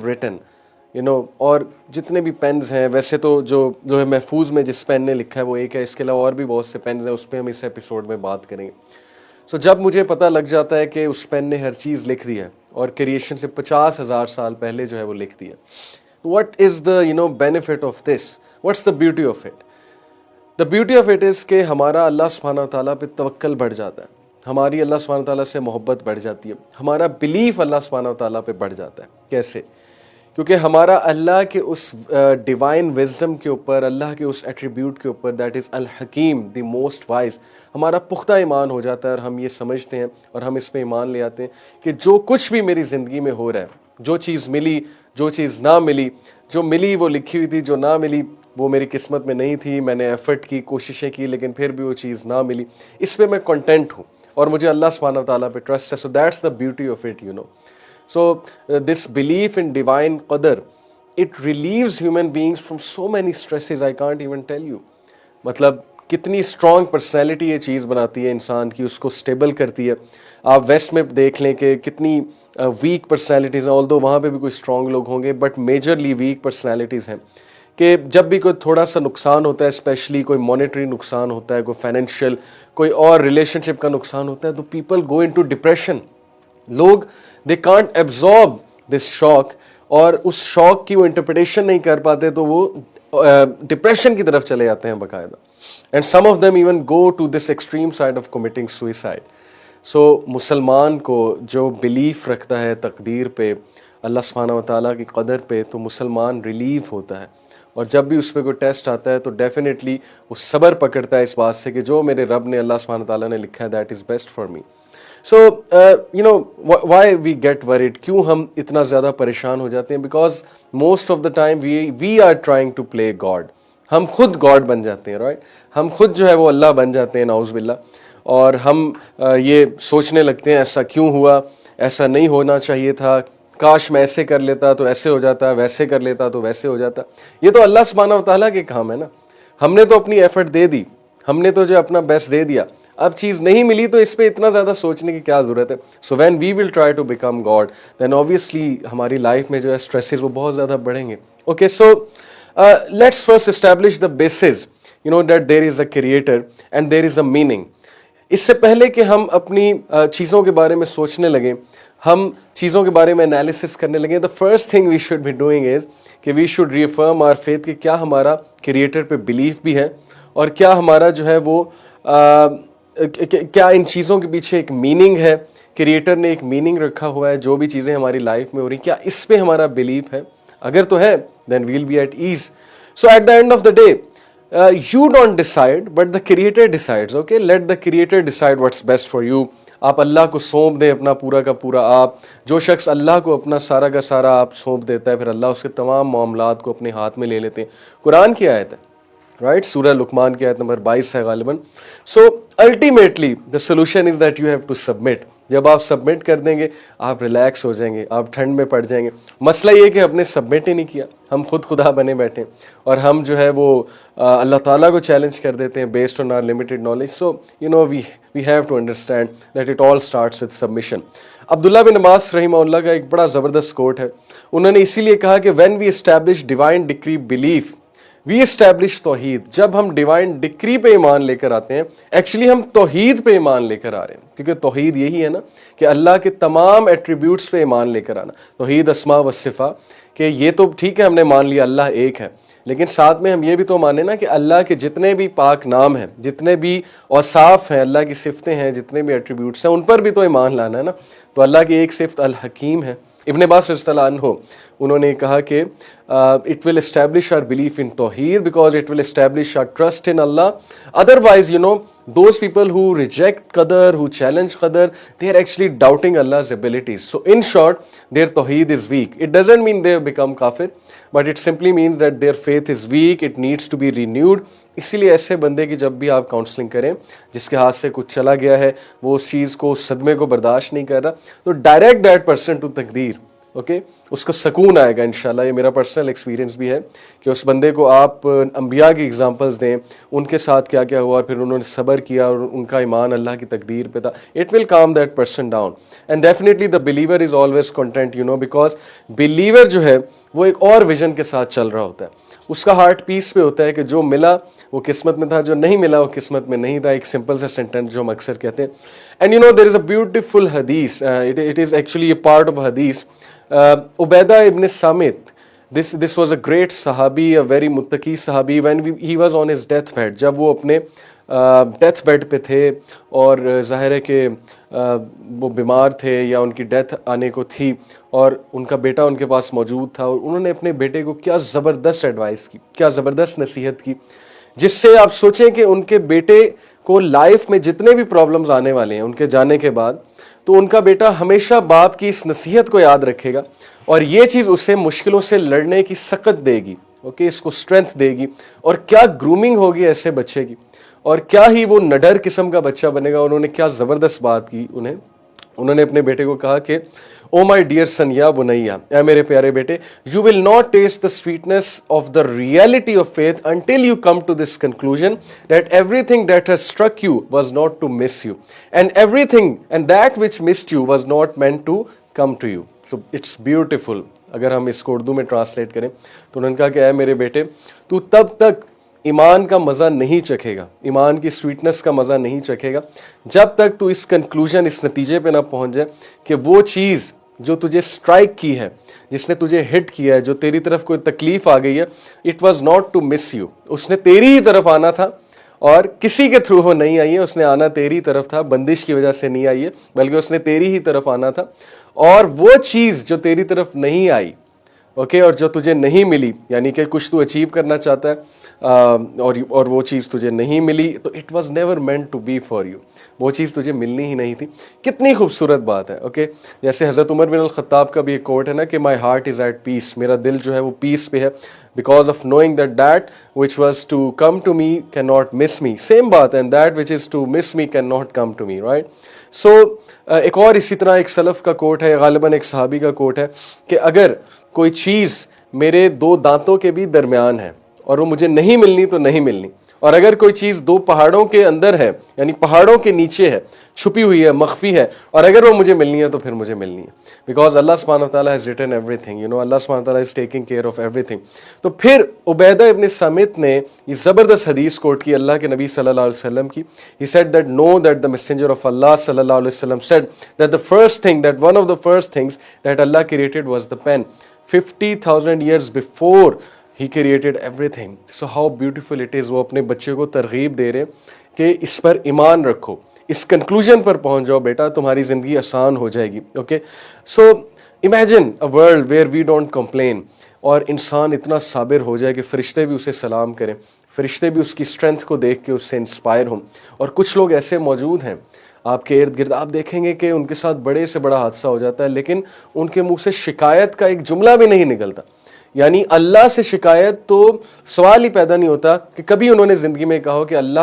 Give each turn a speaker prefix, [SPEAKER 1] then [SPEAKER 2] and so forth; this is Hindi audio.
[SPEAKER 1] written, you know, और जितने भी पेन्स हैं, वैसे तो जो है महफूज में जिस पेन ने लिखा है वो एक है, इसके अलावा और भी बहुत से पेन्स हैं, उस पर हम इस एपिसोड में बात करेंगे। सो जब मुझे पता लग जाता है कि उस पेन ने हर चीज़ लिख दी है और क्रिएशन से 50,000 साल पहले जो है वो लिख दी है, what is the benefit of this, what's the beauty of it? The beauty of it is कि हमारा अल्लाह सुब्हानहू व तआला पे तवक्कल बढ़ जाता है, हमारी अल्लाह सुब्हानहू व तआला से मोहब्बत बढ़ जाती है, हमारा बिलीफ अल्लाह सुब्हानहू व तआला पे बढ़ जाता है। कैसे? क्योंकि हमारा अल्लाह के उस डिवाइन विजडम के ऊपर, अल्लाह के उस एट्रीब्यूट के ऊपर, दैट इज़ अल हकीम, द मोस्ट वाइज, हमारा पुख्ता ईमान हो जाता है और हम ये समझते हैं और हम इस पे ईमान ले आते हैं कि जो कुछ भी मेरी ज़िंदगी में हो रहा है, जो चीज़ मिली, जो चीज़ ना मिली, जो मिली वो लिखी हुई थी, जो ना मिली वो मेरी किस्मत में नहीं थी, मैंने एफर्ट की, कोशिशें की, लेकिन फिर भी वो चीज़ ना मिली, इस पे मैं कंटेंट हूँ और मुझे अल्लाह सुब्हानहू व तआला पे ट्रस्ट है। So that's the beauty of it, So this belief in divine qadar, it relieves human beings from so many stresses, I can't even tell you. मतलब कितनी स्ट्रॉन्ग पर्सनैलिटी ये चीज़ बनाती है इंसान की, उसको स्टेबल करती है। आप वेस्ट में देख लें कि कितनी वीक पर्सनैलिटीज़ हैं, ऑल्दो वहाँ पे भी कोई स्ट्रॉन्ग लोग होंगे, बट मेजरली वीक पर्सनैलिटीज़ हैं कि जब भी कोई थोड़ा सा नुकसान होता है, स्पेशली कोई मॉनेटरी नुकसान होता है, कोई फाइनेंशियल, कोई और रिलेशनशिप का नुकसान होता है, तो पीपल गो इनटू डिप्रेशन। लोग they can't absorb this shock और उस शॉक की वो इंटरप्रिटेशन नहीं कर पाते, तो वो डिप्रेशन की तरफ चले जाते हैं बाकायदा। And some of them even go to this extreme side of committing suicide. So मुसलमान को जो बिलीफ रखता है तकदीर पे, अल्लाह सुब्हानहू व तआला की कदर पे, तो मुसलमान रिलीव होता है और जब भी उस पर कोई टेस्ट आता है तो डेफिनेटली वो सब्र पकड़ता है इस बात से कि जो मेरे रब ने, अल्लाह सुब्हानहू व तआला ने लिखा है, that is best for me. So why we get worried, क्यों हम इतना ज़्यादा परेशान हो जाते हैं? Because most of the time we are trying to play God, हम खुद गॉड बन जाते हैं, राइट? हम खुद जो है वो अल्लाह बन जाते हैं, नाउज़ बिल्लाह। और हम ये सोचने लगते हैं ऐसा क्यों हुआ, ऐसा नहीं होना चाहिए था, काश मैं ऐसे कर लेता तो ऐसे हो जाता, वैसे कर लेता तो वैसे हो जाता। ये तो अल्लाह सुब्हानहू व तआला के काम है ना, हमने तो अपनी एफर्ट दे दी, हमने तो जो अपना बेस्ट दे दिया, अब चीज़ नहीं मिली तो इस पे इतना ज़्यादा सोचने की क्या ज़रूरत है? So when we will try to become God, then obviously हमारी लाइफ में जो है स्ट्रेसेस वो बहुत ज़्यादा बढ़ेंगे। Okay, so let's first establish the basis, that there is a creator and there is a meaning. इससे पहले कि हम अपनी चीज़ों के बारे में सोचने लगें, हम चीज़ों के बारे में एनालिसिस करने लगें, the first thing we should be doing is कि we should reaffirm our faith कि क्या हमारा क्रिएटर पे बिलीफ भी है और क्या हमारा जो है वो क्या इन चीज़ों के पीछे एक मीनिंग है, क्रिएटर ने एक मीनिंग रखा हुआ है, जो भी चीज़ें हमारी लाइफ में हो रही, क्या इस पे हमारा बिलीफ है? अगर तो है, then we will be at ease. So at the end of the day, you don't decide but the creator decides. Okay, let the creator decide what's best for you. आप अल्लाह को सौंप दें अपना पूरा का पूरा। आप जो शख्स अल्लाह को अपना सारा का सारा आप सौंप देता है, फिर अल्लाह उसके तमाम मामलात को अपने हाथ में ले लेते हैं। कुरान की आयत है, राइट? सूरह लुकमान की आयत नंबर 22 है गालिबन। So ultimately the solution is that you have to submit. जब आप सबमिट कर देंगे, आप रिलैक्स हो जाएंगे, आप ठंड में पड़ जाएंगे। मसला ये कि हमने सबमिट ही नहीं किया, हम खुद खुदा बने बैठे और हम जो है वो अल्लाह ताला को चैलेंज कर देते हैं based on our limited knowledge. So we have to understand that it all starts with submission. Abdullah bin Abbas रहिमहुल्लाह का एक बड़ा ज़बरदस्त कोट है। उन्होंने इसीलिए कहा कि when we establish divine decree belief we establish तौहीद। जब हम डिवाइन डिक्री पे ईमान लेकर आते हैं, एक्चुअली हम तौहीद पे ईमान लेकर आ रहे हैं, क्योंकि तौहीद यही है ना कि अल्लाह के तमाम एट्रीब्यूट्स पे ईमान लेकर आना। तौहीद अस्मा व सिफ़ा, कि ये तो ठीक है हमने मान लिया अल्लाह एक है, लेकिन साथ में हम ये भी तो माने ना कि अल्लाह के जितने भी पाक नाम हैं, जितने भी औसाफ हैं, अल्लाह की सिफ़तें हैं, जितने भी एट्रीब्यूट्स हैं, उन पर भी तो ईमान लाना है ना। तो अल्लाह की एक सिफ़त अल हकीम है। इब्न अब्बास रज़ियल्लाहु अन्हु उन्होंने कहा कि it will establish our belief in तौहीद because it will establish our trust in Allah. Otherwise those people who reject qadar, who challenge qadar, they are actually doubting Allah's abilities. So in short, their tawheed is weak. It doesn't mean they have become kafir, but it simply means that their faith is weak. It needs to be renewed. इसीलिए ऐसे बंदे की जब भी आप काउंसलिंग करें, जिसके हाथ से कुछ चला गया है, वो उस चीज़ को, उस सदमे को बर्दाश्त नहीं कर रहा, तो डायरेक्ट दैट पर्सन टू तकदीर, ओके उसको सुकून आएगा इंशाल्लाह। ये मेरा पर्सनल एक्सपीरियंस भी है कि उस बंदे को आप अंबिया की एग्जांपल्स दें, उनके साथ क्या क्या हुआ और फिर उन्होंने सब्र किया और उनका ईमान अल्लाह की तकदीर पे था, इट विल काम that person down. And definitely the believer is always content, you know, because believer जो है वो एक और विजन के साथ चल रहा होता है, उसका हार्ट पीस पे होता है कि जो मिला वो किस्मत में था, जो नहीं मिला वो किस्मत में नहीं था। एक सिंपल सा सेंटेंस जो हम अक्सर कहते हैं। And you know there is a beautiful हदीस, it is actually a part of हदीस। Ubaidah ibn सामित, this was a great sahabi, a very muttaqi sahabi, when he was on his death bed, जब वो अपने डेथ बेड पे थे और ज़ाहिर है कि वो बीमार थे या उनकी डेथ आने को थी और उनका बेटा उनके पास मौजूद था, और उन्होंने अपने बेटे को क्या ज़बरदस्त एडवाइस की, क्या ज़बरदस्त नसीहत की, जिससे आप सोचें कि उनके बेटे को लाइफ में जितने भी प्रॉब्लम्स आने वाले हैं उनके जाने के बाद, तो उनका बेटा हमेशा बाप की इस नसीहत को याद रखेगा और ये चीज़ उसे मुश्किलों से लड़ने की सकत देगी, ओके, इसको स्ट्रेंथ देगी। और क्या ग्रूमिंग होगी ऐसे बच्चे की, और क्या ही वो नडर किस्म का बच्चा बनेगा। उन्होंने क्या ज़बरदस्त बात की, उन्होंने अपने बेटे को कहा कि ओ माई डियर सन या बुनैया, ऐ मेरे प्यारे बेटे, you will not taste the sweetness of the reality of faith until you come to this conclusion that everything that has struck you was not to miss you and everything and that which missed you was not meant to come to you. So it's beautiful. अगर हम इसको उर्दू में ट्रांसलेट करें तो उन्होंने कहा कि ऐ मेरे बेटे, तू तब तक ईमान का मज़ा नहीं चखेगा, ईमान की स्वीटनेस का मज़ा नहीं चखेगा, जब तक तू इस कंक्लूजन, इस नतीजे पे ना पहुंच जाए कि वो चीज़ जो तुझे स्ट्राइक की है, जिसने तुझे हिट किया है, जो तेरी तरफ कोई तकलीफ आ गई है, it was not to miss you, उसने तेरी ही तरफ आना था और किसी के थ्रू वो नहीं आई है, उसने आना तेरी तरफ था, बंदिश की वजह से नहीं आई है, बल्कि उसने तेरी ही तरफ आना था। और वो चीज़ जो तेरी तरफ नहीं आई, ओके, और जो तुझे नहीं मिली, यानी कि कुछ तू अचीव करना चाहता है और वो चीज़ तुझे नहीं मिली, तो it was never meant to be for you, वो चीज़ तुझे मिलनी ही नहीं थी। कितनी खूबसूरत बात है, ओके। जैसे हज़रत उमर बिन अल-खत्ताब का भी एक कोट है ना कि my heart is at peace, मेरा दिल जो है वो पीस पे है, because of knowing that that which was to come to me can not miss me, same बात है, and that which is to miss me can not come to me, right. So एक और इसी तरह एक सलफ़ का कोट है, गालिबन एक सहाबी का कोट है कि अगर कोई चीज़ मेरे दो दांतों के भी दरमियान है और वो मुझे नहीं मिलनी तो नहीं मिलनी, और अगर कोई चीज़ दो पहाड़ों के अंदर है, यानी पहाड़ों के नीचे है, छुपी हुई है, मख्फी है, और अगर वो मुझे मिलनी है तो फिर मुझे मिलनी है, बिकॉज अल्लाह सुब्हानहू व तआला has written everything, you know, Allah सुब्हानहू व तआला is taking care of everything. तो फिर उबैदा इब्न सामित ने ये ज़बरदस्त हदीस कोट की अल्लाह के नबी सल्लल्लाहु अलैहि वसल्लम की। He said that know that the messenger of Allah सल्लल्लाहु अलैहि वसल्लम said that the first thing, that one of the first things that Allah created was the pen 50,000 years before he created everything. So how beautiful it is। वो अपने बच्चे को तरगीब दे रहे हैं कि इस पर ईमान रखो, इस कंक्लूजन पर पहुंच जाओ बेटा, तुम्हारी ज़िंदगी आसान हो जाएगी, okay. So imagine a world where we don't complain, और इंसान इतना साबिर हो जाए कि फ़रिश्ते भी उसे सलाम करें, फ़रिश्ते भी उसकी स्ट्रेंथ को देख के उससे इंस्पायर हों। और कुछ लोग ऐसे मौजूद हैं आपके इर्द गिर्द, आप देखेंगे कि उनके साथ बड़े से बड़ा हादसा हो जाता है लेकिन उनके मुंह से शिकायत का एक जुमला भी नहीं निकलता, यानी अल्लाह से शिकायत तो सवाल ही पैदा नहीं होता कि कभी उन्होंने ज़िंदगी में कहा हो कि अल्लाह